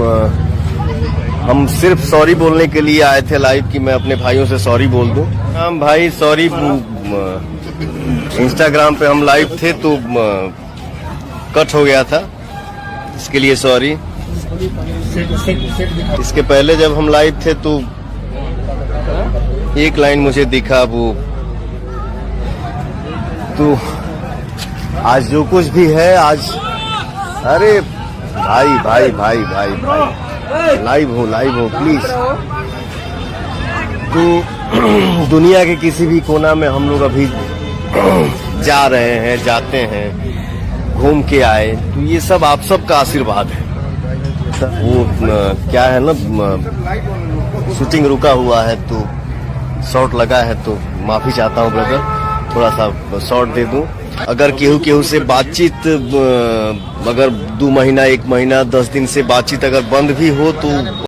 हम सिर्फ सॉरी बोलने के लिए आए थे लाइव कि मैं अपने भाइयों से सॉरी बोल दूं। हम भाई सॉरी, इंस्टाग्राम पे हम लाइव थे तो कट हो गया था, इसके लिए सॉरी। इसके पहले जब हम लाइव थे तो एक लाइन मुझे दिखा वो, तो आज जो कुछ भी है आज, अरे भाई भाई भाई भाई भाई लाइव हो प्लीज। तो दुनिया के किसी भी कोना में हम लोग अभी जा रहे हैं, जाते हैं, घूम के आए, तो ये सब आप सबका आशीर्वाद है। वो क्या है ना, शूटिंग रुका हुआ है तो शॉट लगा है, तो माफी चाहता हूँ ब्रदर, थोड़ा सा शॉट दे दूं। अगर केहू से बातचीत अगर 2 महीना 1 महीना 10 दिन से बातचीत अगर बंद भी हो तो